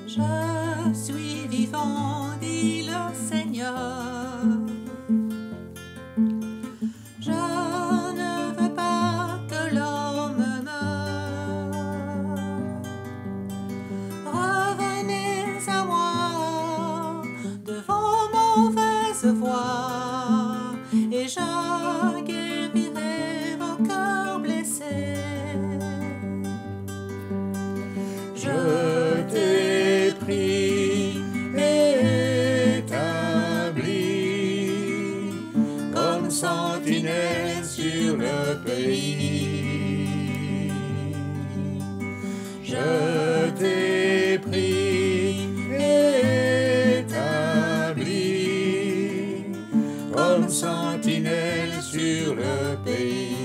Je suis vivant, dit le Seigneur. Je ne veux pas que l'homme meure. Revenez à moi de vos mauvaises voies et je guérirai vos cœurs blessés. Je t'ai pris et établi comme sentinelle sur le pays. Je t'ai pris et établi comme sentinelle sur le pays.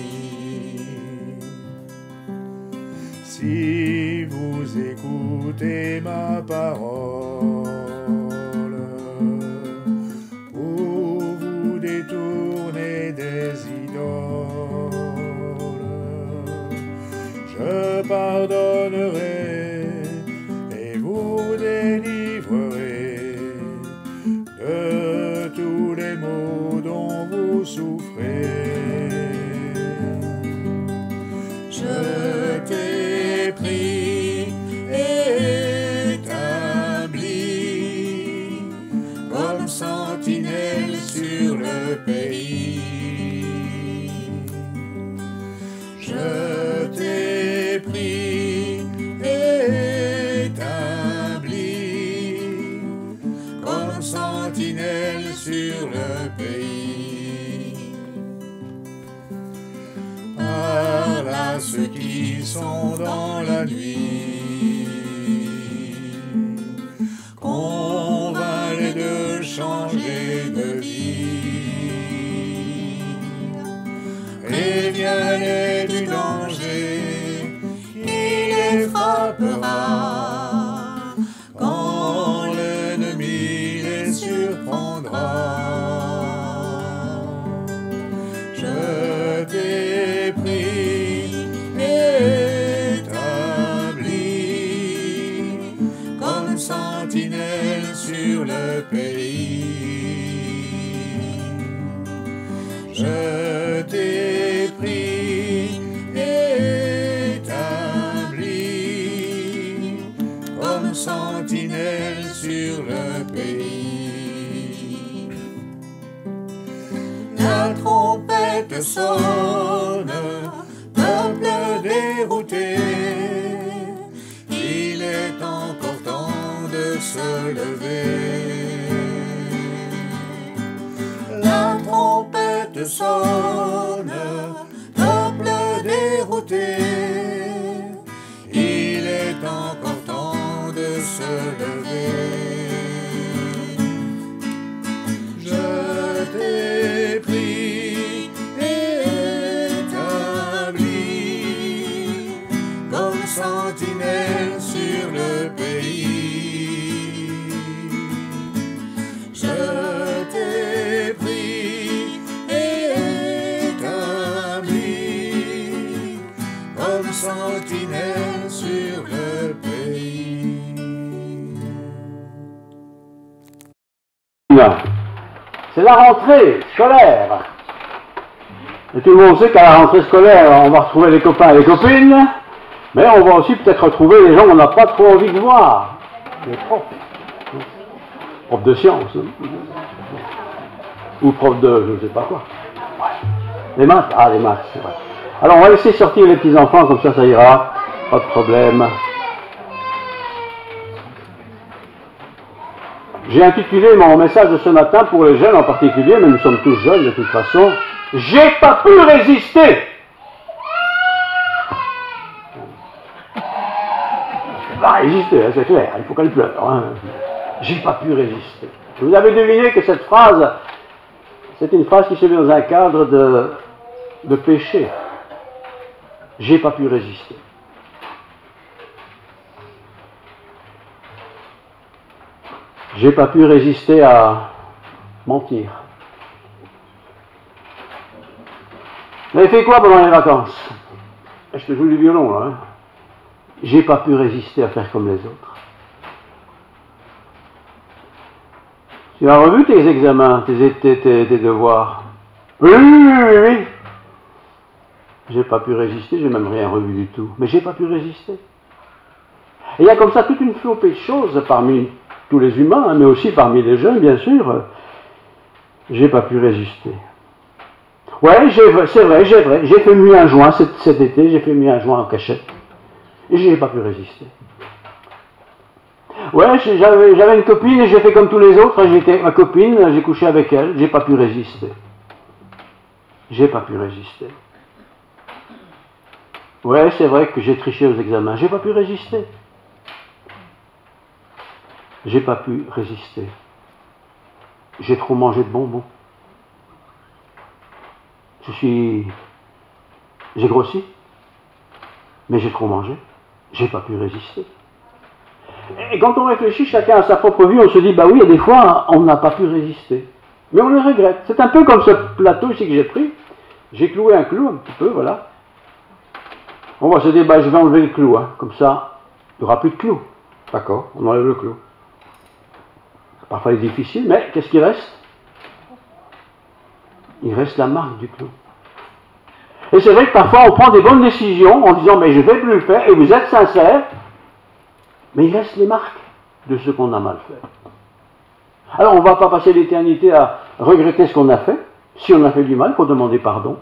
Si vous écoutez ma parole, ou vous détournez des idoles, je pardonnerai et vous délivrerai de tous les maux dont vous souffrez. Je t'ai pris et établi comme sentinelle sur le pays. Je t'ai pris et établi comme sentinelle sur le pays. Parle à ceux qui sont dans la nuit, convainc-les de changer de vie, préviens-les du danger qui les frappera quand l'ennemi les surprendra. Je t'ai pris et établi comme sentinelle sur le pays. Je t'ai pris et établi comme sentinelle sur le pays. La trompette sonne, peuple dérouté, il est encore temps de se lever. La trompette sonne, peuple dérouté, il est encore temps de se lever. Je t'ai pris et établi comme sentinelle sur le pays. Je t'ai pris et établi comme sentinelle sur le pays. C'est la rentrée scolaire. Et tout le monde sait qu'à la rentrée scolaire, on va retrouver les copains et les copines, mais on va aussi peut-être retrouver les gens qu'on n'a pas trop envie de voir. Les profs. Profs de sciences. Ou profs de je ne sais pas quoi. Les maths. Ah, les maths, c'est vrai. Alors on va laisser sortir les petits enfants, comme ça ira. Pas de problème. J'ai intitulé mon message de ce matin pour les jeunes en particulier, mais nous sommes tous jeunes de toute façon. J'ai pas pu résister. Elle va résister, hein, c'est clair, il faut qu'elle pleure. Hein. J'ai pas pu résister. Vous avez deviné que cette phrase, c'est une phrase qui se met dans un cadre de péché. J'ai pas pu résister. J'ai pas pu résister à mentir. Vous avez fait quoi pendant les vacances? Je te joue du violon là. Hein. J'ai pas pu résister à faire comme les autres. Tu as revu tes examens, tes devoirs? Oui. J'ai pas pu résister, j'ai même rien revu du tout. Mais j'ai pas pu résister. Et il y a comme ça toute une flopée de choses parmi tous les humains, hein, mais aussi parmi les jeunes, bien sûr. J'ai pas pu résister. Ouais, c'est vrai, j'ai fait muer un joint cet été, j'ai fait muer un joint en cachette. Et j'ai pas pu résister. Ouais, j'avais une copine et j'ai fait comme tous les autres, j'étais ma copine, j'ai couché avec elle, j'ai pas pu résister. J'ai pas pu résister. Ouais, c'est vrai que j'ai triché aux examens, j'ai pas pu résister. J'ai pas pu résister. J'ai trop mangé de bonbons. J'ai grossi, mais j'ai trop mangé. J'ai pas pu résister. Et quand on réfléchit chacun à sa propre vie, on se dit, bah oui, des fois, on n'a pas pu résister. Mais on le regrette. C'est un peu comme ce plateau ici que j'ai pris. J'ai cloué un clou un petit peu, voilà. On va se dire, bah je vais enlever le clou, hein. Comme ça, il n'y aura plus de clou. D'accord, on enlève le clou. Parfois il est difficile, mais qu'est-ce qui reste? Il reste la marque du clou. Et c'est vrai que parfois on prend des bonnes décisions en disant, mais je ne vais plus le faire, et vous êtes sincère, mais il reste les marques de ce qu'on a mal fait. Alors on ne va pas passer l'éternité à regretter ce qu'on a fait. Si on a fait du mal, il faut demander pardon.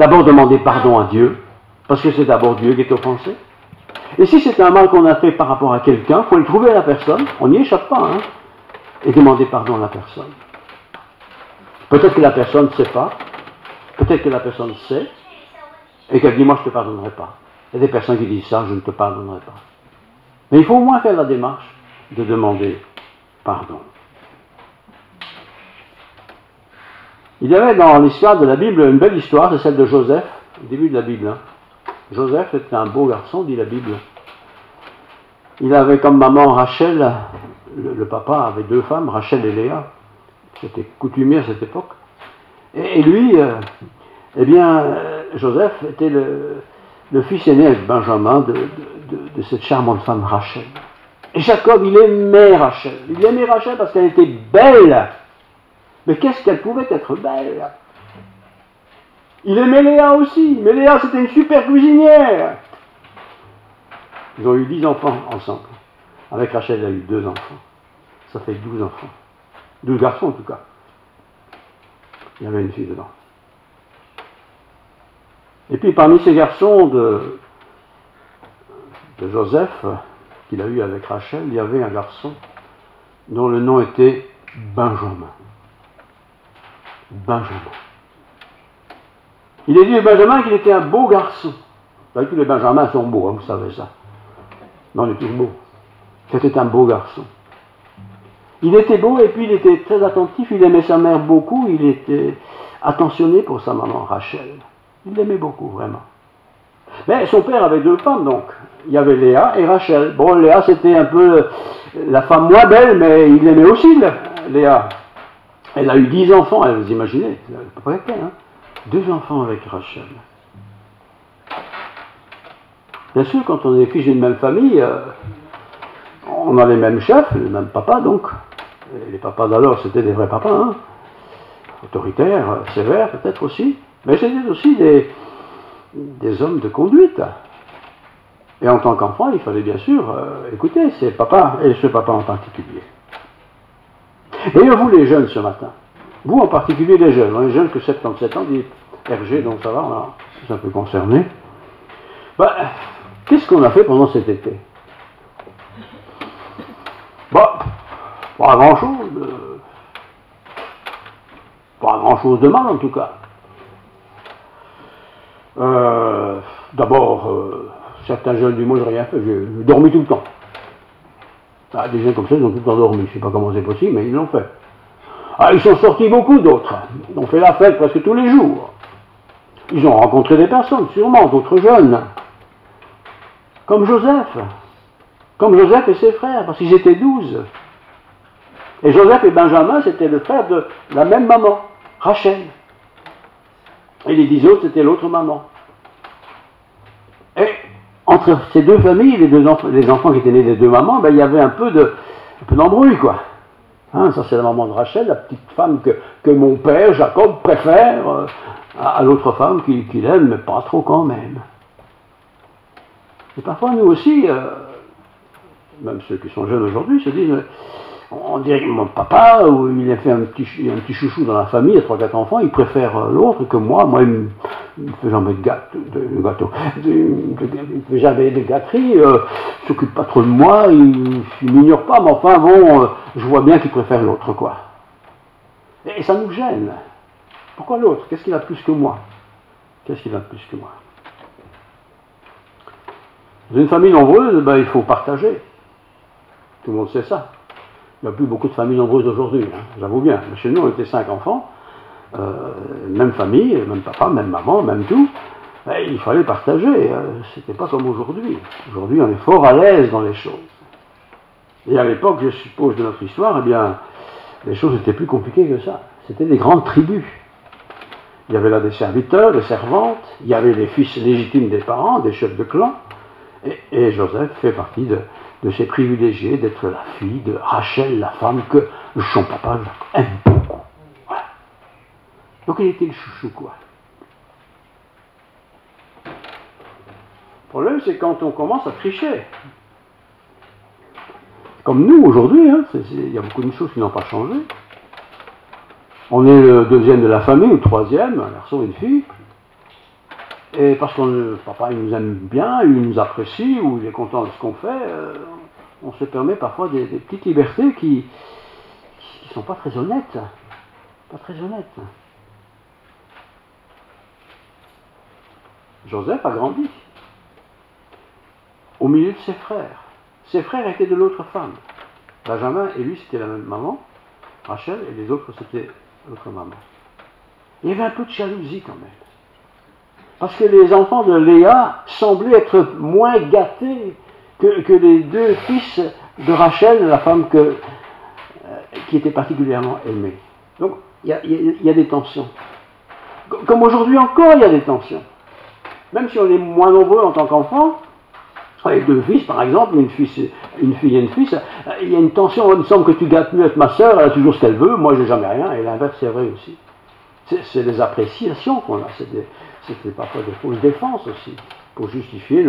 D'abord demander pardon à Dieu, parce que c'est d'abord Dieu qui est offensé. Et si c'est un mal qu'on a fait par rapport à quelqu'un, il faut le trouver à la personne, on n'y échappe pas, hein, et demander pardon à la personne. Peut-être que la personne ne sait pas, peut-être que la personne sait, et qu'elle dit, moi je ne te pardonnerai pas. Il y a des personnes qui disent ça, je ne te pardonnerai pas. Mais il faut au moins faire la démarche de demander pardon. Il y avait dans l'histoire de la Bible une belle histoire, c'est celle de Joseph, au début de la Bible. Hein. Joseph était un beau garçon, dit la Bible. Il avait comme maman Rachel, le papa avait deux femmes, Rachel et Léa. C'était coutumier à cette époque. Et lui, Joseph était le fils aîné avec Benjamin de cette charmante femme Rachel. Et Jacob, il aimait Rachel. Il aimait Rachel parce qu'elle était belle. Mais qu'est-ce qu'elle pouvait être belle? Il aimait Léa aussi. Mais Léa, c'était une super cuisinière. Ils ont eu 10 enfants ensemble. Avec Rachel, il a eu 2 enfants. Ça fait 12 enfants. 12 garçons en tout cas. Il y avait une fille dedans. Et puis parmi ces garçons de Joseph, qu'il a eu avec Rachel, il y avait un garçon dont le nom était Benjamin. Benjamin. Il est dit de Benjamin qu'il était un beau garçon. Tous les Benjamins sont beaux, hein, vous savez ça. Mais on est tous beaux. C'était un beau garçon. Il était beau et puis il était très attentif, il aimait sa mère beaucoup, il était attentionné pour sa maman Rachel. Il l'aimait beaucoup, vraiment. Mais son père avait 2 femmes donc. Il y avait Léa et Rachel. Bon, Léa c'était un peu la femme moins belle, mais il aimait aussi Léa. Elle a eu 10 enfants, vous imaginez, c'est à peu près près, hein. 2 enfants avec Rachel. Bien sûr, quand on est fils d'une même famille, on a les mêmes chefs, le même papa donc. Et les papas d'alors, c'était des vrais papas, hein. Autoritaires, sévères peut-être aussi. Mais c'était aussi des hommes de conduite. Et en tant qu'enfant, il fallait bien sûr écouter ces papas, et ce papa en particulier. Et vous les jeunes ce matin, vous en particulier les jeunes, on est jeunes que 77 ans, dit RG, donc ça va, on est un peu concernés. Ben, qu'est-ce qu'on a fait pendant cet été? Bah, pas grand-chose de mal en tout cas. D'abord, certains jeunes du monde n'ont rien fait, j'ai dormi tout le temps. Ah, des gens comme ça, ils ont tout le temps dormi, je ne sais pas comment c'est possible, mais ils l'ont fait. Ah, ils sont sortis beaucoup d'autres, ils ont fait la fête presque tous les jours. Ils ont rencontré des personnes, sûrement, d'autres jeunes. Comme Joseph et ses frères, parce qu'ils étaient 12. Et Joseph et Benjamin, c'était le frère de la même maman, Rachel. Et les 10 autres, c'était l'autre maman. Et entre ces deux familles, les enfants qui étaient nés des deux mamans, ben, il y avait un peu d'embrouille, quoi. Hein, ça, c'est la maman de Rachel, la petite femme que mon père, Jacob, préfère à l'autre femme qu'il aime, mais pas trop quand même. Et parfois, nous aussi, même ceux qui sont jeunes aujourd'hui, se disent, on dirait que mon papa, il a fait un petit chouchou dans la famille, il y a 3-4 enfants, il préfère l'autre que moi. Moi, il ne fait jamais de gâteau, il ne fait jamais de gâterie, il ne s'occupe pas trop de moi, il ne m'ignore pas, mais enfin, bon, je vois bien qu'il préfère l'autre, quoi. Et ça nous gêne. Pourquoi l'autre? Qu'est-ce qu'il a de plus que moi? Qu'est-ce qu'il a de plus que moi? Dans une famille nombreuse, ben, il faut partager. Tout le monde sait ça. Il n'y a plus beaucoup de familles nombreuses aujourd'hui, hein, j'avoue bien. Mais chez nous, on était 5 enfants, même famille, même papa, même maman, même tout. Ben, il fallait partager. C'était pas comme aujourd'hui. Aujourd'hui, on est fort à l'aise dans les choses. Et à l'époque, je suppose, de notre histoire, eh bien, les choses étaient plus compliquées que ça. C'était des grandes tribus. Il y avait là des serviteurs, des servantes, il y avait les fils légitimes des parents, des chefs de clan. Et Joseph fait partie de ces privilégiés d'être la fille de Rachel, la femme que son papa aime beaucoup. Voilà. Donc il était le chouchou, quoi. Le problème, c'est quand on commence à tricher. Comme nous, aujourd'hui, hein, il y a beaucoup de choses qui n'ont pas changé. On est le deuxième de la famille, ou le troisième, un garçon et une fille. Et parce que papa, il nous aime bien, il nous apprécie, ou il est content de ce qu'on fait, on se permet parfois des petites libertés qui ne sont pas très honnêtes. Pas très honnêtes. Joseph a grandi au milieu de ses frères. Ses frères étaient de l'autre femme. Benjamin et lui, c'était la même maman. Rachel, et les autres, c'était l'autre maman. Il y avait un peu de jalousie quand même. Parce que les enfants de Léa semblaient être moins gâtés que les deux fils de Rachel, la femme qui était particulièrement aimée. Donc, il y a des tensions. Comme aujourd'hui encore, il y a des tensions. Même si on est moins nombreux en tant qu'enfants, avec 2 fils, par exemple, une fille et une fils, il y a une tension. Il me semble que tu gâtes mieux avec ma sœur, elle a toujours ce qu'elle veut, moi j'ai jamais rien, et l'inverse c'est vrai aussi. C'est des appréciations qu'on a, c'est parfois des fausses défenses aussi, pour justifier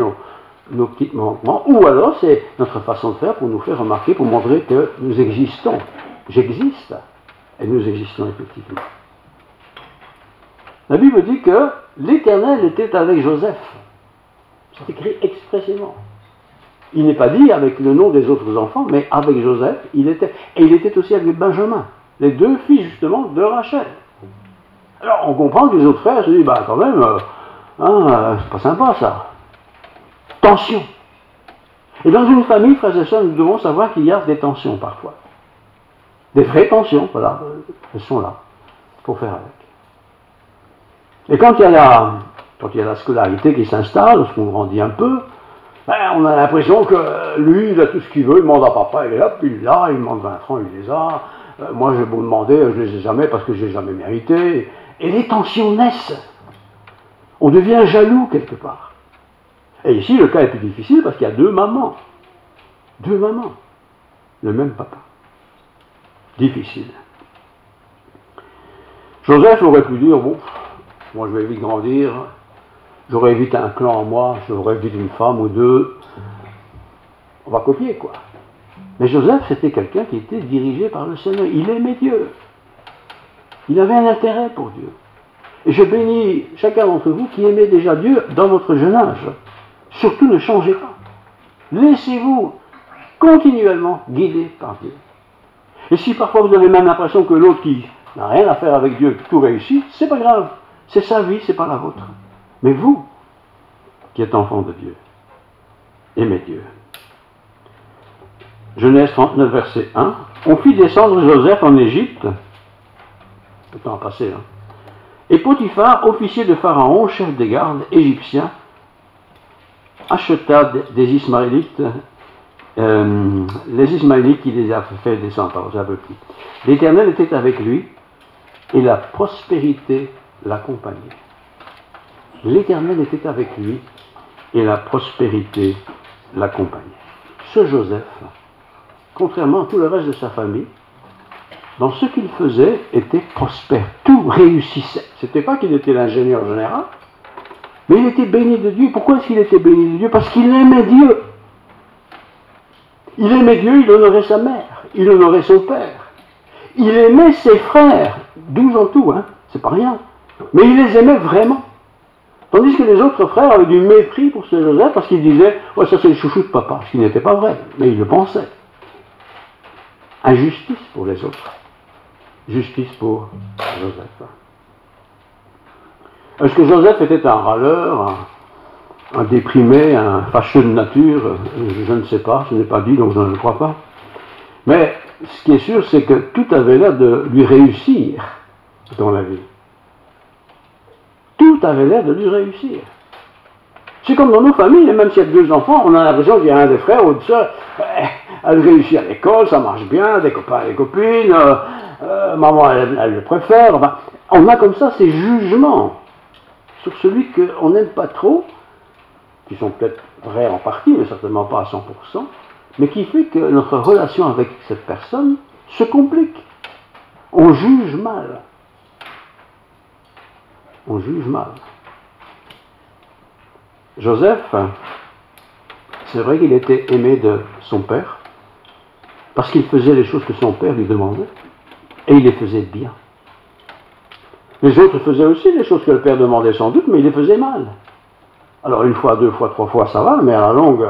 nos petits manquements, ou alors c'est notre façon de faire pour nous faire remarquer, pour montrer que nous existons. J'existe, et nous existons effectivement. La Bible dit que l'Éternel était avec Joseph. C'est écrit expressément. Il n'est pas dit avec le nom des autres enfants, mais avec Joseph, il était aussi avec Benjamin, les 2 filles justement de Rachel. Alors on comprend que les autres frères se disent, bah quand même, c'est pas sympa ça. Tension. Et dans une famille, frères et sœurs, nous devons savoir qu'il y a des tensions parfois. Des vraies tensions, voilà, elles sont là. Il faut faire avec. Et quand il y a la scolarité qui s'installe, lorsqu'on grandit un peu, ben, on a l'impression que lui, il a tout ce qu'il veut, il demande à papa, il est là, puis il l'a, il demande 20 francs, il les a. Moi, j'ai beau demander, je ne les ai jamais parce que je n'ai jamais mérité. Et les tensions naissent. On devient jaloux quelque part. Et ici, le cas est plus difficile parce qu'il y a 2 mamans. 2 mamans. Le même papa. Difficile. Joseph aurait pu dire, bon, moi je vais vite grandir, j'aurai vite un clan en moi, j'aurai vite une femme ou 2. On va copier, quoi. Mais Joseph, c'était quelqu'un qui était dirigé par le Seigneur. Il aimait Dieu. Il avait un intérêt pour Dieu. Et je bénis chacun d'entre vous qui aimait déjà Dieu dans votre jeune âge. Surtout ne changez pas. Laissez-vous continuellement guider par Dieu. Et si parfois vous avez même l'impression que l'autre qui n'a rien à faire avec Dieu, tout réussit, c'est pas grave. C'est sa vie, c'est pas la vôtre. Mais vous, qui êtes enfant de Dieu, aimez Dieu. Genèse 39, verset 1. On fit descendre Joseph en Égypte. Le temps a passé, hein. Et Potiphar, officier de Pharaon, chef des gardes égyptiens, acheta des Ismaélites les Ismaélites qui les a fait descendre par un peu plus. L'Éternel était avec lui et la prospérité l'accompagnait. L'Éternel était avec lui et la prospérité l'accompagnait. Ce Joseph, contrairement à tout le reste de sa famille, dans ce qu'il faisait, était prospère. Tout réussissait. C'était pas qu'il était l'ingénieur général, mais il était béni de Dieu. Pourquoi est-ce qu'il était béni de Dieu? Parce qu'il aimait Dieu. Il aimait Dieu, il honorait sa mère, il honorait son père. Il aimait ses frères, 12 en tout, hein, c'est pas rien. Mais il les aimait vraiment. Tandis que les autres frères avaient du mépris pour ce Joseph parce qu'ils disaient « Ouais, ça c'est le chouchou de papa », ce qui n'était pas vrai, mais ils le pensaient. Injustice pour les autres. Justice pour Joseph. Est-ce que Joseph était un râleur, un déprimé, un fâcheux de nature? Je ne sais pas, ce n'est pas dit, donc je ne le crois pas. Mais ce qui est sûr, c'est que tout avait l'air de lui réussir dans la vie. Tout avait l'air de lui réussir. C'est comme dans nos familles, même s'il y a 2 enfants, on a l'impression qu'il y a un des frères ou de sœurs, elle réussit à l'école, ça marche bien, des copains et des copines, maman elle le préfère. Enfin, on a comme ça ces jugements sur celui qu'on n'aime pas trop, qui sont peut-être vrais en partie, mais certainement pas à 100%, mais qui fait que notre relation avec cette personne se complique. On juge mal. On juge mal. Joseph, c'est vrai qu'il était aimé de son père, parce qu'il faisait les choses que son père lui demandait, et il les faisait bien. Les autres faisaient aussi les choses que le père demandait sans doute, mais il les faisait mal. Alors 1 fois, 2 fois, 3 fois, ça va, mais à la longue,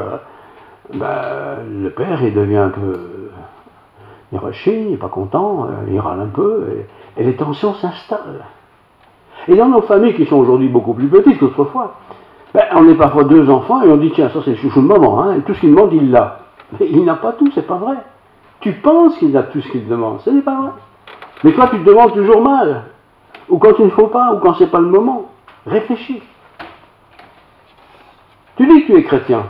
le père, il devient un peu... il rechigne, il n'est pas content, il râle un peu, et les tensions s'installent. Et dans nos familles qui sont aujourd'hui beaucoup plus petites qu'autrefois, on est parfois 2 enfants et on dit tiens, ça c'est le chouchou de maman, hein, et tout ce qu'il demande, il l'a. Mais il n'a pas tout, c'est pas vrai. Tu penses qu'il a tout ce qu'il demande, ce n'est pas vrai. Mais toi, tu te demandes toujours mal, ou quand il ne faut pas, ou quand c'est pas le moment. Réfléchis. Tu dis que tu es chrétien,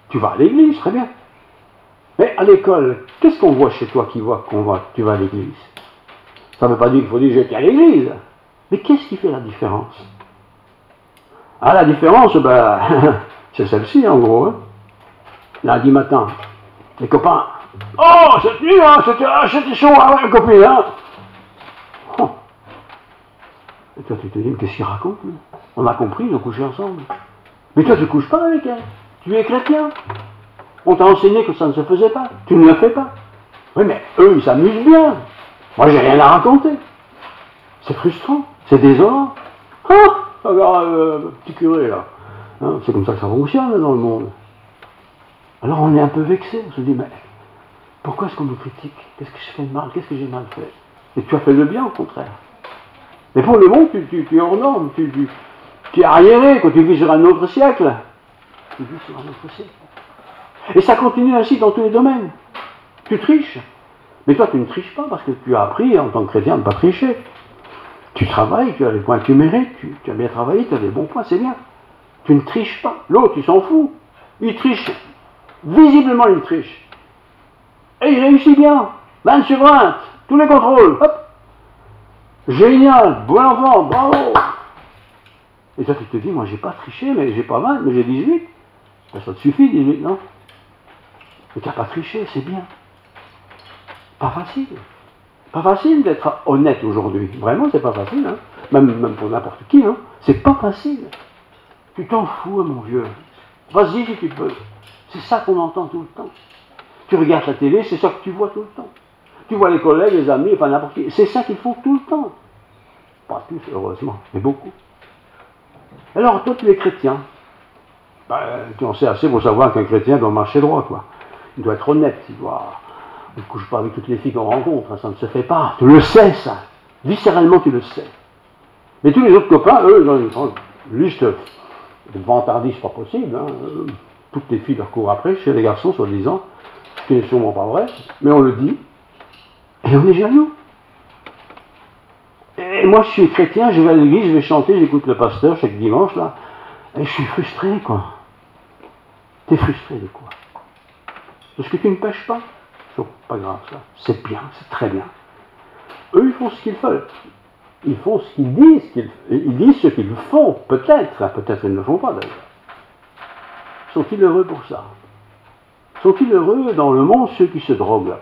tu vas à l'église, très bien. Mais à l'école, qu'est-ce qu'on voit chez toi qui voit que tu vas à l'église? Ça ne veut pas dire qu'il faut dire que j'étais à l'église. Mais qu'est-ce qui fait la différence? Ah, la différence, c'est celle-ci en gros. Hein. Lundi matin, les copains. Oh, cette nuit, hein, c'était chaud, hein, ouais, copine, hein. Oh. Et toi, tu te dis, mais qu'est-ce qu'il raconte? Lui? On a compris, ils ont couché ensemble. Mais toi, tu ne couches pas avec elle. Tu es chrétien. On t'a enseigné que ça ne se faisait pas. Tu ne le fais pas. Oui, mais eux, ils s'amusent bien. Moi, j'ai rien à raconter. C'est frustrant. C'est désolant. Ah, regarde, petit curé, là. Hein, c'est comme ça que ça fonctionne dans le monde. Alors, on est un peu vexé. On se dit, mais pourquoi est-ce qu'on nous critique? Qu'est-ce que je fais de mal? Qu'est-ce que j'ai mal fait? Et tu as fait le bien, au contraire. Mais pour le monde, tu es hors norme. Tu es arriéré quand tu vis sur un autre siècle. Tu vis sur un autre siècle. Et ça continue ainsi dans tous les domaines. Tu triches. Mais toi, tu ne triches pas parce que tu as appris en tant que chrétien à ne pas tricher. Tu travailles, tu as les points que tu mérites, tu as bien travaillé, tu as des bons points, c'est bien. Tu ne triches pas. L'autre, il s'en fout. Il triche. Visiblement, il triche. Et il réussit bien. 20 sur 20. Tous les contrôles. Hop. Génial. Bon enfant. Bravo. Et toi, tu te dis, moi, j'ai pas triché, mais j'ai pas 20, mais j'ai 18. Ben, ça te suffit, 18, non? Mais tu n'as pas triché, c'est bien. Pas facile. Pas facile d'être honnête aujourd'hui. Vraiment, c'est pas facile. Hein. Même pour n'importe qui. Hein. C'est pas facile. Tu t'en fous, mon vieux. Vas-y si tu peux. C'est ça qu'on entend tout le temps. Tu regardes la télé, c'est ça que tu vois tout le temps. Tu vois les collègues, les amis, enfin n'importe qui. C'est ça qu'ils font tout le temps. Pas tous, heureusement, mais beaucoup. Alors, toi, tu es chrétien. Tu en sais assez pour savoir qu'un chrétien doit marcher droit, quoi. Il doit être honnête, il ne couche pas avec toutes les filles qu'on rencontre, hein, ça ne se fait pas. Tu le sais, ça. Viscéralement, tu le sais. Mais tous les autres copains, eux, ils ont une liste de vantardises pas possible. Hein. Toutes les filles leur courent après, chez les garçons, soi-disant, ce qui n'est sûrement pas vrai, mais on le dit, et on est jaloux. Et moi, je suis chrétien, je vais à l'église, je vais chanter, j'écoute le pasteur chaque dimanche, là, et je suis frustré, quoi. T'es frustré de quoi? Parce que tu ne pêches pas. C'est pas grave ça. C'est bien, c'est très bien. Eux, ils font ce qu'ils veulent. Ils font ce qu'ils disent. Ils disent ce qu'ils font. Peut-être. Peut-être ils ne le font pas d'ailleurs. Sont-ils heureux pour ça? Sont-ils heureux dans le monde ceux qui se droguent?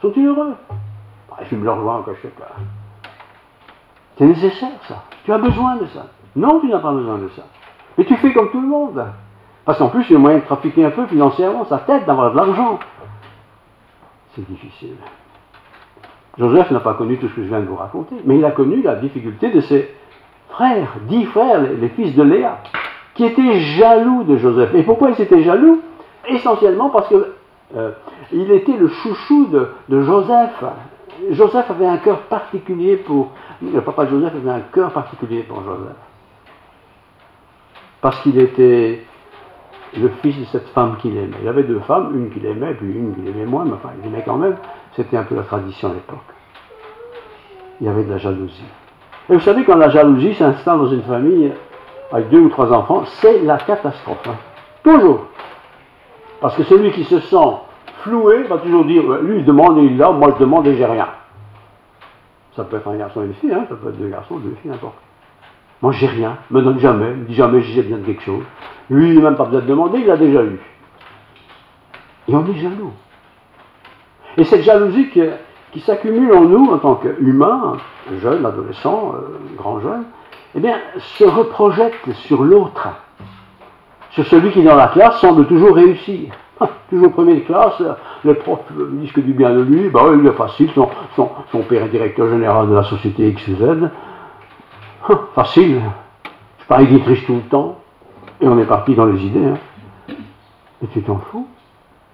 Sont-ils heureux? Ils fument leur joint, je sais pas. C'est nécessaire ça. Tu as besoin de ça. Non, tu n'as pas besoin de ça. Mais tu fais comme tout le monde. Parce qu'en plus, il y a moyen de trafiquer un peu financièrement, ça t'aide d'avoir de l'argent. C'est difficile. Joseph n'a pas connu tout ce que je viens de vous raconter, mais il a connu la difficulté de ses frères, 10 frères, les fils de Léa, qui étaient jaloux de Joseph. Et pourquoi ils étaient jaloux? Essentiellement parce que il était le chouchou de Joseph. Joseph avait un cœur particulier pour... Le papa de Joseph avait un cœur particulier pour Joseph. Parce qu'il était le fils de cette femme qu'il aimait. Il avait 2 femmes, une qu'il aimait, puis une qu'il aimait moins, mais enfin, il aimait quand même. C'était un peu la tradition à l'époque. Il y avait de la jalousie. Et vous savez, quand la jalousie s'installe dans une famille avec 2 ou 3 enfants, c'est la catastrophe. Hein. Toujours. Parce que celui qui se sent floué va toujours dire, lui il demande et il l'a, moi je demande et j'ai rien. Ça peut être un garçon et une fille, hein, ça peut être 2 garçons, 2 filles, n'importe. Moi j'ai rien, me donne jamais, me dit jamais j'ai besoin de quelque chose. Lui il n'a même pas besoin de demander, il l'a déjà eu. Et on est jaloux. Et cette jalousie qui s'accumule en nous en tant qu'humains, jeunes, adolescents, grands jeunes, eh bien se reprojette sur l'autre. Sur celui qui dans la classe semble toujours réussir. Toujours premier de classe, les profs disent que du bien de lui, bah oui, il est facile, son père est directeur général de la société XZ. Facile. Je parie qu'il triche tout le temps. Et on est parti dans les idées. Hein. Et tu t'en fous.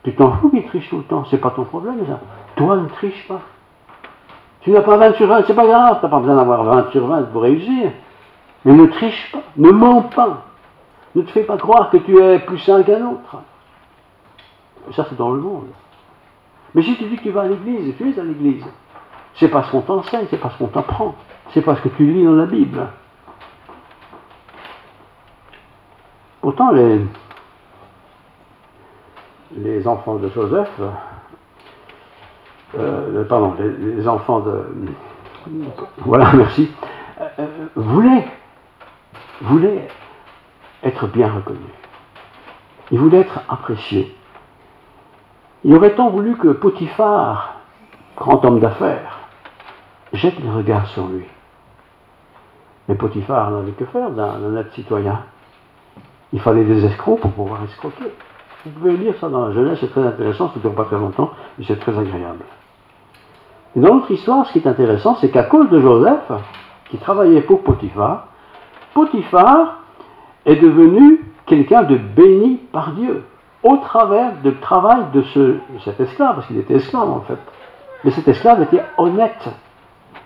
Tu t'en fous qu'il triche tout le temps. C'est pas ton problème, ça. Toi, ne triche pas. Tu n'as pas 20 sur 20, c'est pas grave. Tu n'as pas besoin d'avoir 20 sur 20 pour réussir. Mais ne triche pas. Ne mens pas. Ne te fais pas croire que tu es plus sain qu'un autre. Ça, c'est dans le monde. Mais si tu dis que tu vas à l'église, tu es à l'église. C'est pas ce qu'on t'enseigne, c'est pas ce qu'on t'apprend. C'est pas ce que tu lis dans la Bible. Pourtant, les enfants de Joseph, les enfants de... Voilà, merci. Voulaient être bien reconnus. Ils voulaient être appréciés. Il aurait tant voulu que Potiphar, grand homme d'affaires, jette les regards sur lui. Mais Potiphar n'avait que faire d'un honnête citoyen. Il fallait des escrocs pour pouvoir escroquer. Vous pouvez lire ça dans la Genèse, c'est très intéressant, ça ne dure pas très longtemps, mais c'est très agréable. Et dans notre histoire, ce qui est intéressant, c'est qu'à cause de Joseph, qui travaillait pour Potiphar, Potiphar est devenu quelqu'un de béni par Dieu, au travers du travail de cet esclave, parce qu'il était esclave en fait. Mais cet esclave était honnête.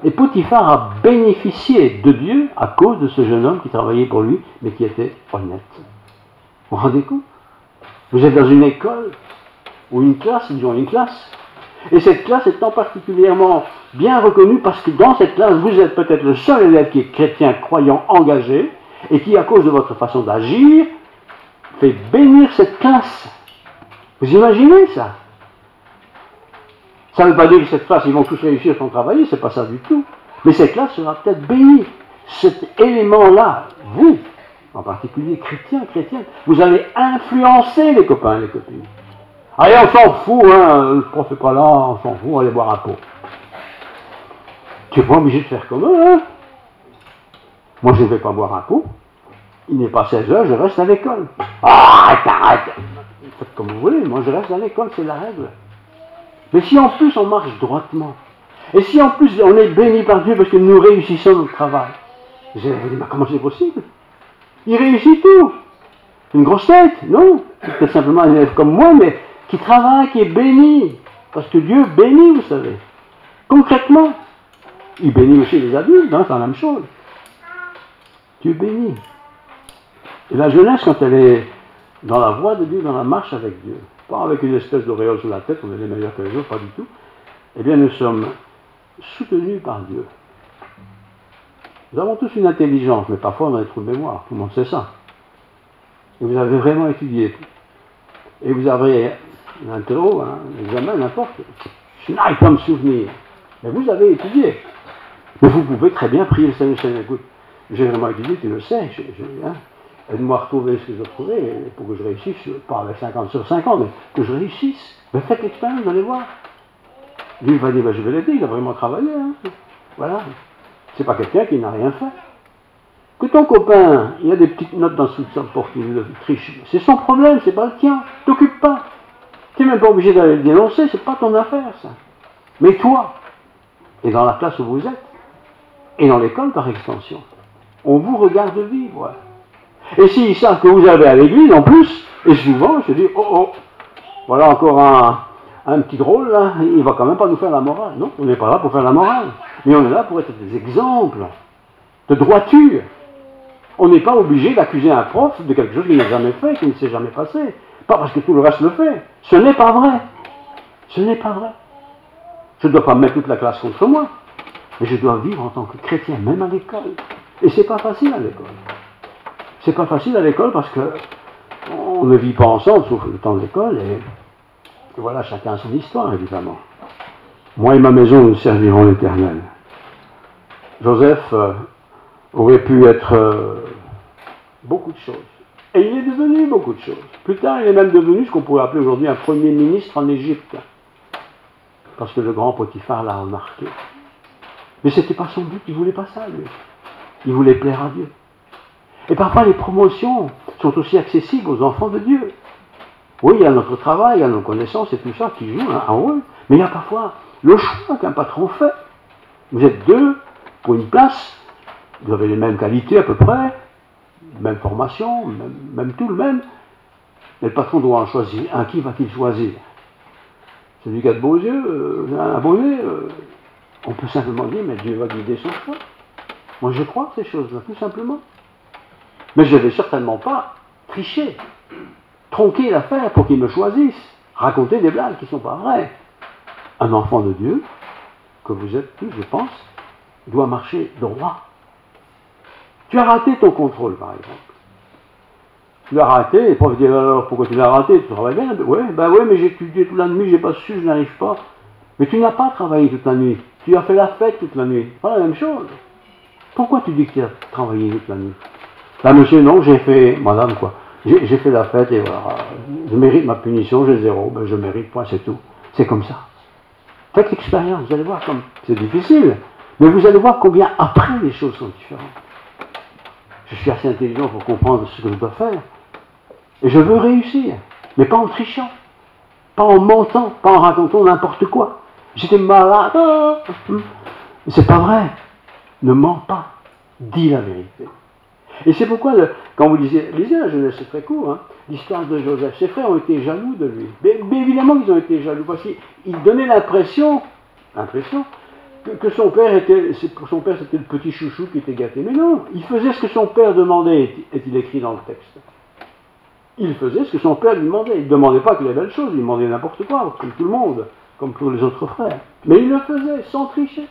Et Potiphar a bénéficié de Dieu à cause de ce jeune homme qui travaillait pour lui, mais qui était honnête. Vous vous rendez compte? Vous êtes dans une école, ou une classe, disons une classe, et cette classe étant particulièrement bien reconnue parce que dans cette classe, vous êtes peut-être le seul élève qui est chrétien, croyant, engagé, et qui, à cause de votre façon d'agir, fait bénir cette classe. Vous imaginez ça? Ça ne veut pas dire que cette classe, ils vont tous réussir sans travailler, c'est pas ça du tout. Mais cette classe sera peut-être bénie. Cet élément-là, vous, en particulier chrétiens, chrétiennes, vous allez influencer les copains et les copines. Allez, on s'en fout, hein, le prof n'est pas là, on s'en fout, on va aller boire un pot. Tu n'es pas obligé de faire comme eux, hein. Moi, je ne vais pas boire un pot. Il n'est pas 16 heures, je reste à l'école. Ah, arrête. Faites comme vous voulez, moi je reste à l'école, c'est la règle. Mais si en plus on marche droitement, et si en plus on est béni par Dieu parce que nous réussissons notre travail, vous allez vous dire, mais comment c'est possible? Il réussit tout. Une grosse tête? Non. C'est peut-être simplement un élève comme moi, mais qui travaille, qui est béni. Parce que Dieu bénit, vous savez. Concrètement. Il bénit aussi les adultes, hein, c'est la même chose. Dieu bénit. Et la jeunesse, quand elle est dans la voie de Dieu, dans la marche avec Dieu, pas avec une espèce d'auréole sur la tête, on est les meilleurs que les autres, pas du tout, eh bien nous sommes soutenus par Dieu. Nous avons tous une intelligence, mais parfois on a des trous de mémoire, tout le monde sait ça. Et vous avez vraiment étudié. Et vous avez un interro, un examen, n'importe. Je n'arrive pas à me souvenir. Mais vous avez étudié. Mais vous pouvez très bien prier le Seigneur. Écoute, j'ai vraiment étudié, tu le sais. Aide-moi à retrouver ce que j'ai trouvé pour que je réussisse, pas avec 50 sur 50, mais que je réussisse. Mais faites l'expérience, vous allez voir. Lui, il va dire, ben, je vais l'aider, il a vraiment travaillé. Voilà. C'est pas quelqu'un qui n'a rien fait. Que ton copain, il y a des petites notes dans sous sa porte, il triche. C'est son problème, c'est pas le tien. T'occupe pas. Tu n'es même pas obligé d'aller le dénoncer, c'est pas ton affaire, ça. Mais toi, et dans la classe où vous êtes, et dans l'école par extension, on vous regarde vivre. Et s'ils savent que vous allez à l'église, en plus, et souvent, je dis, oh, voilà encore un petit drôle, là, il va quand même pas nous faire la morale. Non, on n'est pas là pour faire la morale. Mais on est là pour être des exemples de droiture. On n'est pas obligé d'accuser un prof de quelque chose qu'il n'a jamais fait, qui ne s'est jamais passé. Pas parce que tout le reste le fait. Ce n'est pas vrai. Ce n'est pas vrai. Je ne dois pas mettre toute la classe contre moi. Mais je dois vivre en tant que chrétien, même à l'école. Et c'est pas facile à l'école. C'est pas facile à l'école parce que on ne vit pas ensemble, sauf le temps de l'école, et voilà, chacun a son histoire, évidemment. Moi et ma maison, nous servirons l'Éternel. Joseph aurait pu être beaucoup de choses. Et il est devenu beaucoup de choses. Plus tard, il est même devenu ce qu'on pourrait appeler aujourd'hui un premier ministre en Égypte. Parce que le grand Potiphar l'a remarqué. Mais ce n'était pas son but, il ne voulait pas ça, lui. Il voulait plaire à Dieu. Et parfois, les promotions sont aussi accessibles aux enfants de Dieu. Oui, il y a notre travail, il y a nos connaissances et tout ça qui joue un rôle. Mais il y a parfois le choix qu'un patron fait. Vous êtes deux pour une place, vous avez les mêmes qualités à peu près, même formation, même tout le même. Mais le patron doit en choisir. Un, qui va-t-il choisir? Celui qui a de beaux yeux, un beau nez, on peut simplement dire, mais Dieu va guider son choix. Moi, je crois ces choses-là, tout simplement. Mais je ne vais certainement pas tricher, tronquer l'affaire pour qu'il me choisisse, raconter des blagues qui ne sont pas vraies. Un enfant de Dieu, que vous êtes tous, je pense, doit marcher droit. Tu as raté ton contrôle, par exemple. Tu l'as raté, et le prof dit, alors pourquoi tu l'as raté? Tu travailles bien? Oui, mais j'ai étudié toute la nuit, j'ai pas su, je n'arrive pas. Mais tu n'as pas travaillé toute la nuit, tu as fait la fête toute la nuit. Pas la même chose. Pourquoi tu dis que tu as travaillé toute la nuit? Là, monsieur, non, j'ai fait, madame, quoi, j'ai fait la fête et voilà, je mérite ma punition, j'ai 0, ben je mérite, point, c'est tout. C'est comme ça. Faites l'expérience, vous allez voir comme c'est difficile, mais vous allez voir combien après les choses sont différentes. Je suis assez intelligent pour comprendre ce que je dois faire. Et je veux réussir, mais pas en trichant, pas en mentant, pas en racontant n'importe quoi. J'étais malade. C'est pas vrai. Ne mens pas. Dis la vérité. Et c'est pourquoi, quand vous lisez la Genèse, c'est très court, l'histoire de Joseph, ses frères ont été jaloux de lui. Mais évidemment qu'ils ont été jaloux, parce qu'ils donnaient l'impression que son père pour son père c'était le petit chouchou qui était gâté. Mais non, il faisait ce que son père demandait, est-il écrit dans le texte. Il faisait ce que son père lui demandait. Il ne demandait pas que les belles choses, il demandait n'importe quoi, comme tout le monde, comme tous les autres frères. Mais il le faisait sans tricher.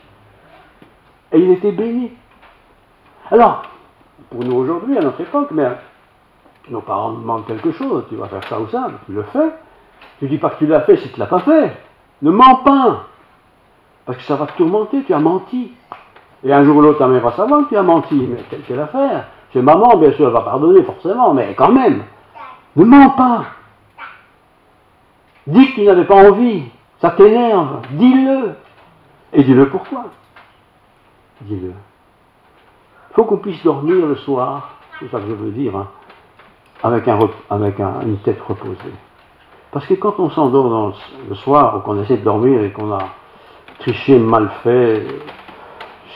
Et il était béni. Alors, pour nous aujourd'hui, à notre époque, mais nos parents nous demandent quelque chose, tu vas faire ça ou ça, tu le fais. Tu dis pas que tu l'as fait si tu ne l'as pas fait. Ne mens pas. Parce que ça va te tourmenter, tu as menti. Et un jour ou l'autre, ta mère va savoir que tu as menti. Mais quelle affaire? C'est maman, bien sûr, elle va pardonner, forcément, mais quand même. Ne mens pas. Dis que tu n'avais pas envie. Ça t'énerve. Dis-le. Et dis-le pourquoi. Dis-le. Il faut qu'on puisse dormir le soir, c'est ça que je veux dire, avec une tête reposée. Parce que quand on s'endort le soir, ou qu'on essaie de dormir et qu'on a triché, mal fait,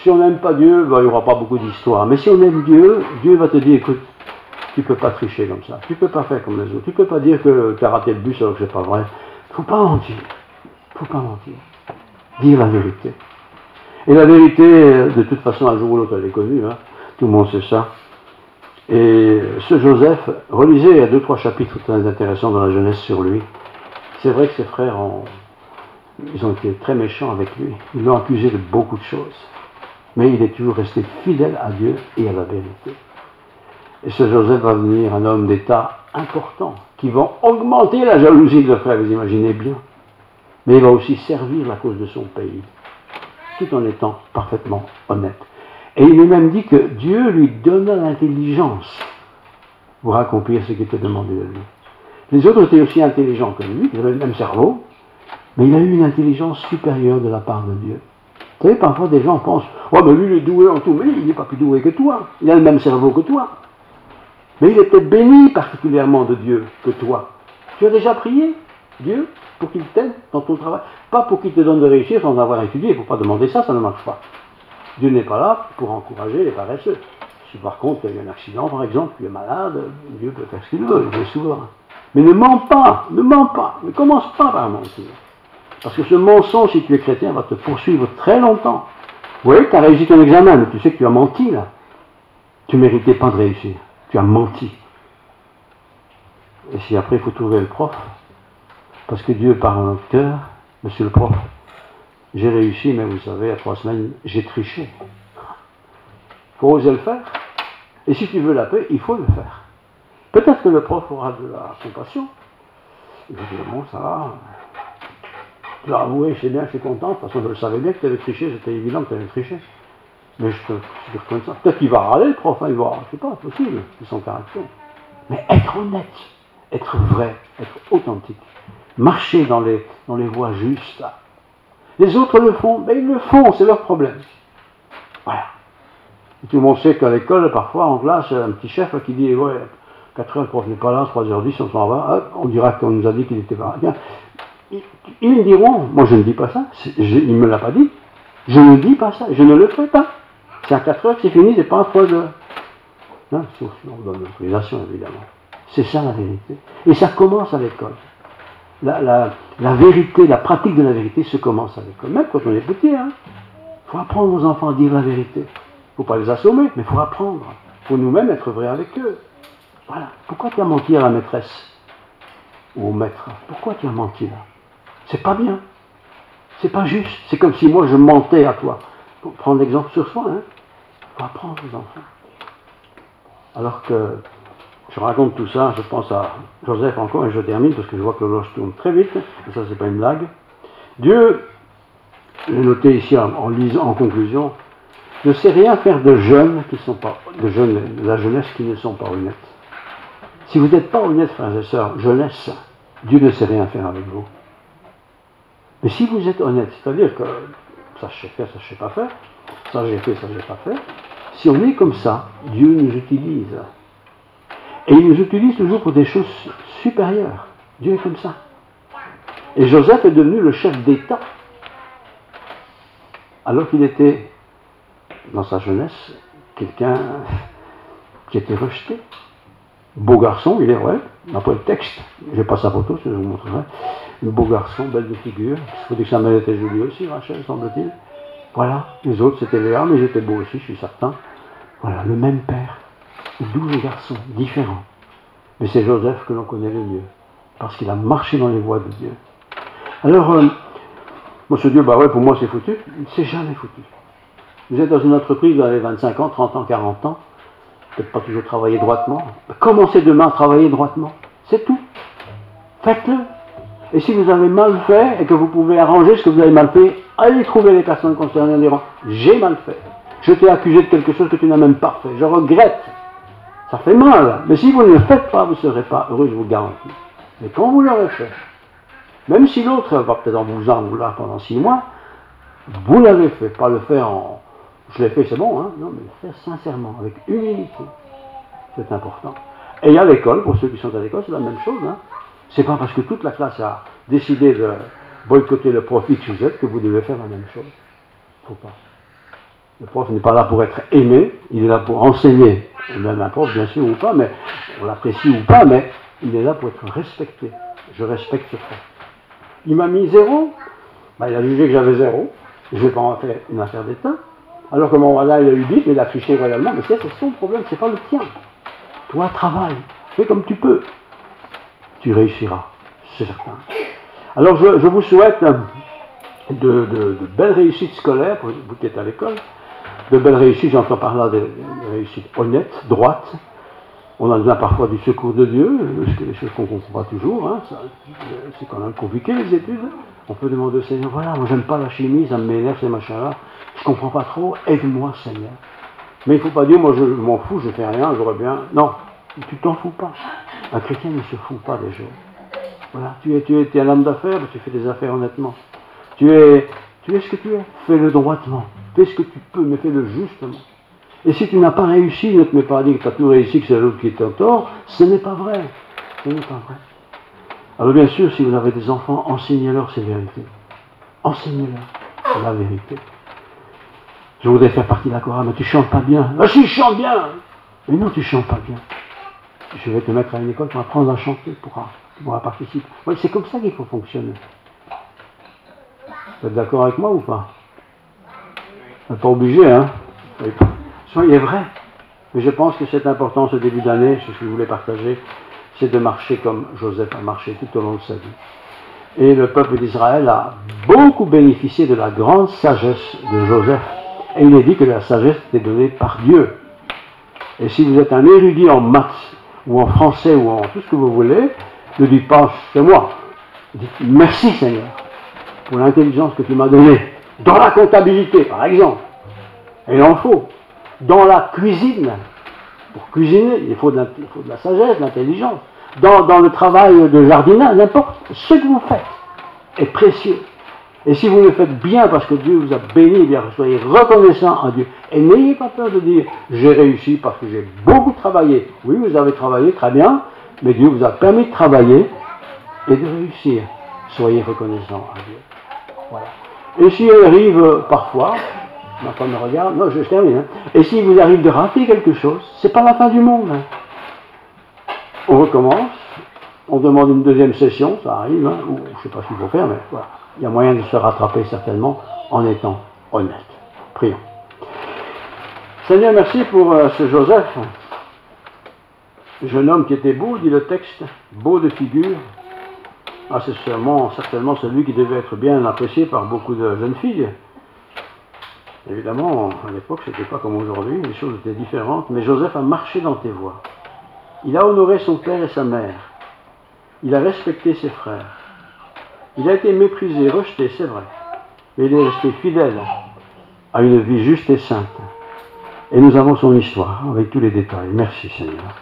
si on n'aime pas Dieu, il n'y aura pas beaucoup d'histoires. Mais si on aime Dieu, Dieu va te dire, écoute, tu ne peux pas tricher comme ça, tu ne peux pas faire comme les autres, tu ne peux pas dire que tu as raté le bus alors que c'est pas vrai. Il ne faut pas mentir. Il ne faut pas mentir. Dire la vérité. Et la vérité, de toute façon, un jour ou l'autre, elle est connue, tout le monde sait ça. Et ce Joseph, relisez, il y a 2-3 chapitres très intéressants dans la Genèse sur lui. C'est vrai que ses frères ils ont été très méchants avec lui. Ils l'ont accusé de beaucoup de choses. Mais il est toujours resté fidèle à Dieu et à la vérité. Et ce Joseph va devenir un homme d'État important qui vont augmenter la jalousie de frère, vous imaginez bien. Mais il va aussi servir la cause de son pays, tout en étant parfaitement honnête. Et il est même dit que Dieu lui donna l'intelligence pour accomplir ce qui était demandé de lui. Les autres étaient aussi intelligents que lui, ils avaient le même cerveau, mais il a eu une intelligence supérieure de la part de Dieu. Vous savez, parfois des gens pensent « Oh, mais lui, il est doué en tout, mais il n'est pas plus doué que toi, il a le même cerveau que toi. » Mais il est peut-être béni particulièrement de Dieu que toi. Tu as déjà prié, Dieu, pour qu'il t'aide dans ton travail. Pas pour qu'il te donne de réussir sans avoir étudié, il ne faut pas demander ça, ça ne marche pas. Dieu n'est pas là pour encourager les paresseux. Si par contre il y a eu un accident, par exemple, tu es malade, Dieu peut faire ce qu'il veut, il est souverain. Mais ne mens pas, ne commence pas par mentir. Parce que ce mensonge, si tu es chrétien, va te poursuivre très longtemps. Vous voyez, tu as réussi ton examen, mais tu sais que tu as menti là. Tu ne méritais pas de réussir, tu as menti. Et si après il faut trouver le prof, parce que Dieu parle dans notre cœur, monsieur le prof, j'ai réussi, mais vous savez, à 3 semaines, j'ai triché. Il faut oser le faire. Et si tu veux la paix, il faut le faire. Peut-être que le prof aura de la compassion. Il va dire, bon, ça va. Tu l'as avoué, c'est bien, je suis content. De toute façon, je le savais bien que tu avais triché, c'était évident que tu avais triché. Mais je te reconnais ça. Peut-être qu'il va râler, le prof, il va, je sais pas, possible, c'est son caractère. Mais être honnête, être vrai, être authentique, marcher dans les voies justes. Les autres le font, mais ils le font, c'est leur problème. Voilà. Et tout le monde sait qu'à l'école, parfois, en classe, un petit chef qui dit, ouais, 4 heures, le prof n'est pas là, 3h10, on s'en va, on dira qu'on nous a dit qu'il était pas là. Ils me diront, moi je ne dis pas ça, il ne me l'a pas dit, je ne dis pas ça, je ne le ferai pas. C'est à 4 heures que c'est fini, c'est pas à 3 heures. Non, sauf si on donne l'autorisation, évidemment. C'est ça la vérité. Et ça commence à l'école. La vérité, la pratique de la vérité se commence à l'école. Même quand on est petit, il faut apprendre aux enfants à dire la vérité. Il ne faut pas les assommer, mais il faut apprendre. Il faut nous-mêmes être vrais avec eux. Voilà. Pourquoi tu as menti à la maîtresse ou au maître? Pourquoi tu as menti là? C'est pas bien. C'est pas juste. C'est comme si moi je mentais à toi. Pour prendre l'exemple sur soi, il faut apprendre aux enfants. Alors que je raconte tout ça, je pense à Joseph encore, et je termine parce que je vois que l'horloge tourne très vite, et ça c'est pas une blague. Dieu, j'ai noté ici en conclusion, ne sait rien faire de jeunes qui ne sont pas, de la jeunesse qui ne sont pas honnêtes. Si vous n'êtes pas honnêtes, frères et sœurs, jeunesse, Dieu ne sait rien faire avec vous. Mais si vous êtes honnête, c'est-à-dire que ça je sais faire, ça je ne sais pas faire, ça j'ai fait, ça je n'ai pas fait, si on est comme ça, Dieu nous utilise. Et il nous utilise toujours pour des choses supérieures. Dieu est comme ça. Et Joseph est devenu le chef d'État, alors qu'il était, dans sa jeunesse, quelqu'un qui était rejeté. Beau garçon, il est vrai, après le texte, je n'ai pas sa photo, je vous montrerai. Un beau garçon, belle de figure. Il faut dire que sa mère était jolie aussi, Rachel, semble-t-il. Voilà, les autres c'était Léa, mais ils étaient beaux aussi, je suis certain. Voilà, le même père, 12 garçons différents. Mais c'est Joseph que l'on connaît le mieux, parce qu'il a marché dans les voies de Dieu. Alors, moi ce Dieu, bah ouais, pour moi c'est foutu. C'est jamais foutu. Vous êtes dans une entreprise, vous avez 25 ans, 30 ans, 40 ans, peut-être pas toujours travailler droitement. Commencez demain à travailler droitement. C'est tout. Faites-le. Et si vous avez mal fait et que vous pouvez arranger ce que vous avez mal fait, allez trouver les personnes concernées en disant « J'ai mal fait. Je t'ai accusé de quelque chose que tu n'as même pas fait. Je regrette. » Ça fait mal. Mais si vous ne le faites pas, vous ne serez pas heureux, je vous le garantis. Mais quand vous l'aurez fait, même si l'autre va peut-être en vous en vouloir pendant 6 mois, vous l'avez fait. Pas le faire en « Je l'ai fait, c'est bon. » Non, mais le faire sincèrement, avec humilité. C'est important. Et à l'école, pour ceux qui sont à l'école, c'est la même chose. C'est pas parce que toute la classe a décidé de boycotter le prof X ou Z que vous devez faire la même chose. Faut pas. Le prof n'est pas là pour être aimé, il est là pour enseigner. Même un prof, bien sûr, ou pas, mais on l'apprécie ou pas, mais il est là pour être respecté. Je respecte ce prof. Il m'a mis 0, il a jugé que j'avais 0, je ne vais pas en faire une affaire d'État. Alors que mon voilà, il a eu 10, mais il a triché royalement, mais c'est son problème, c'est pas le tien. Toi, travaille, fais comme tu peux. Tu réussiras, c'est certain. Alors je vous souhaite de belles réussites scolaires, pour vous qui êtes à l'école, de belles réussites, j'entends par là des réussites honnêtes, droites, On a besoin parfois du secours de Dieu, des choses qu'on ne comprend pas toujours. Hein, c'est quand même compliqué les études. On peut demander au Seigneur, voilà, moi j'aime pas la chimie, ça m'énerve ces machins-là. Je ne comprends pas trop, aide-moi Seigneur. Mais il ne faut pas dire, moi je m'en fous, je fais rien, j'aurais bien. Non, tu t'en fous pas. Un chrétien ne se fout pas des gens. Voilà, tu es un homme d'affaires, mais tu fais des affaires honnêtement. Tu es ce que tu es, fais-le droitement. Fais ce que tu peux, mais fais-le justement. Et si tu n'as pas réussi, ne te mets pas à dire que tu as tout réussi, que c'est l'autre qui est en tort, ce n'est pas vrai. Ce n'est pas vrai. Alors bien sûr, si vous avez des enfants, enseignez-leur ces vérités. Enseignez-leur la vérité. Je voudrais faire partie de la chorale, mais tu chantes pas bien. Ah si, je chante bien. Mais non, tu chantes pas bien. Je vais te mettre à une école pour apprendre à chanter, pour participer. Oui, c'est comme ça qu'il faut fonctionner. Vous êtes d'accord avec moi ou pas? Vous n'êtes pas obligé, hein? Soyez vrai. Mais je pense que c'est important ce début d'année, c'est ce que je voulais partager, c'est de marcher comme Joseph a marché tout au long de sa vie. Et le peuple d'Israël a beaucoup bénéficié de la grande sagesse de Joseph. Et il est dit que la sagesse était donnée par Dieu. Et si vous êtes un érudit en maths, ou en français, ou en tout ce que vous voulez, ne dites pas c'est moi. Dites merci Seigneur pour l'intelligence que tu m'as donnée. Dans la comptabilité, par exemple. Et il en faut. Dans la cuisine, pour cuisiner, il faut de la sagesse, de l'intelligence. Dans le travail de jardinage, n'importe ce que vous faites est précieux. Et si vous le faites bien parce que Dieu vous a béni, eh bien soyez reconnaissant à Dieu. Et n'ayez pas peur de dire j'ai réussi parce que j'ai beaucoup travaillé. Oui, vous avez travaillé très bien, mais Dieu vous a permis de travailler et de réussir. Soyez reconnaissant à Dieu. Voilà. Et s'il arrive parfois, ma femme me regarde, non, je termine. Hein. Et s'il vous arrive de rater quelque chose, c'est pas la fin du monde. Hein. On recommence, on demande une deuxième session, ça arrive, hein, ou je ne sais pas ce qu'il faut faire, mais voilà. Il y a moyen de se rattraper certainement en étant honnête. Prions. Seigneur, merci pour ce Joseph, jeune homme qui était beau, dit le texte, beau de figure. Ah, c'est certainement celui qui devait être bien apprécié par beaucoup de jeunes filles. Évidemment, à l'époque, ce n'était pas comme aujourd'hui, les choses étaient différentes, mais Joseph a marché dans tes voies. Il a honoré son père et sa mère. Il a respecté ses frères. Il a été méprisé, rejeté, c'est vrai. Mais il est resté fidèle à une vie juste et sainte. Et nous avons son histoire, avec tous les détails. Merci Seigneur.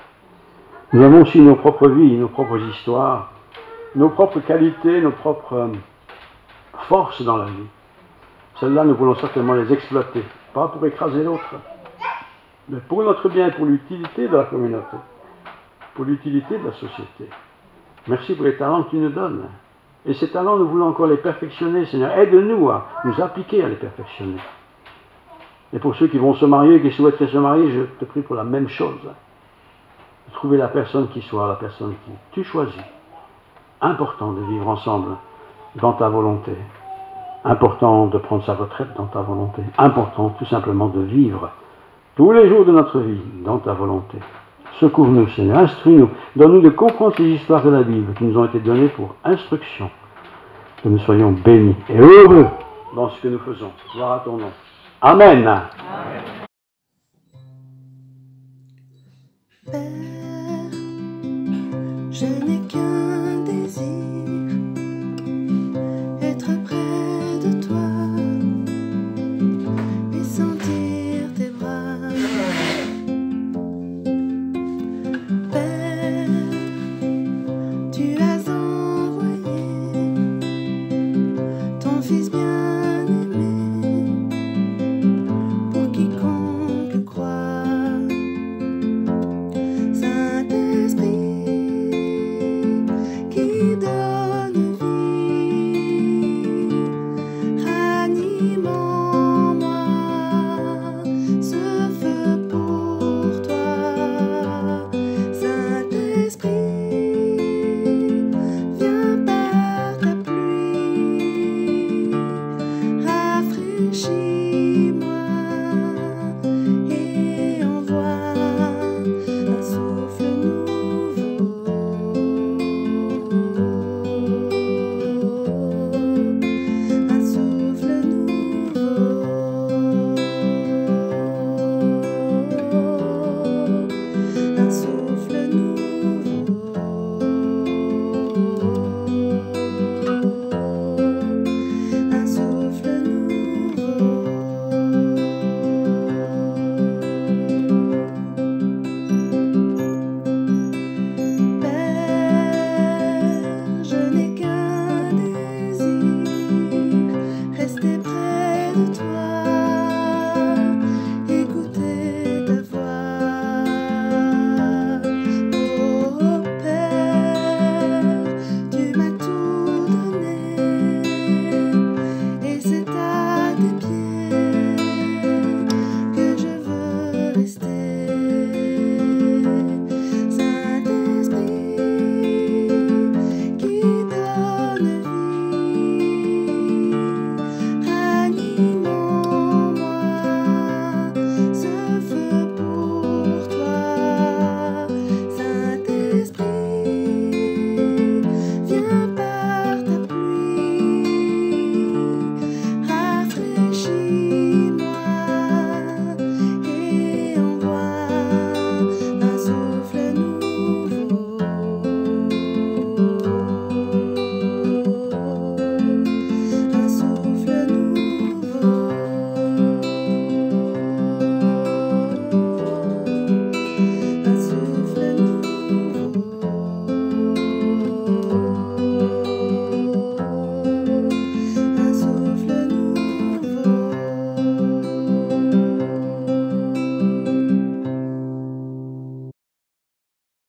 Nous avons aussi nos propres vies, nos propres histoires, nos propres qualités, nos propres forces dans la vie. Celles-là, nous voulons certainement les exploiter. Pas pour écraser l'autre, mais pour notre bien et pour l'utilité de la communauté, pour l'utilité de la société. Merci pour les talents que tu nous donnes. Et ces talents, nous voulons encore les perfectionner, Seigneur. Aide-nous à nous appliquer à les perfectionner. Et pour ceux qui vont se marier, qui souhaiteraient se marier, je te prie pour la même chose. Trouver la personne qui soit, la personne qui tu choisis. Important de vivre ensemble dans ta volonté. Important de prendre sa retraite dans ta volonté. Important tout simplement de vivre tous les jours de notre vie dans ta volonté. Secours-nous, Seigneur, instruis-nous, donne-nous de comprendre ces histoires de la Bible qui nous ont été données pour instruction. Que nous soyons bénis et heureux dans ce que nous faisons. Gloire à ton nom. Amen. Amen. Père, je n'ai qu'un désir, être près de toi et sentir tes bras. Père, tu as envoyé ton Fils bien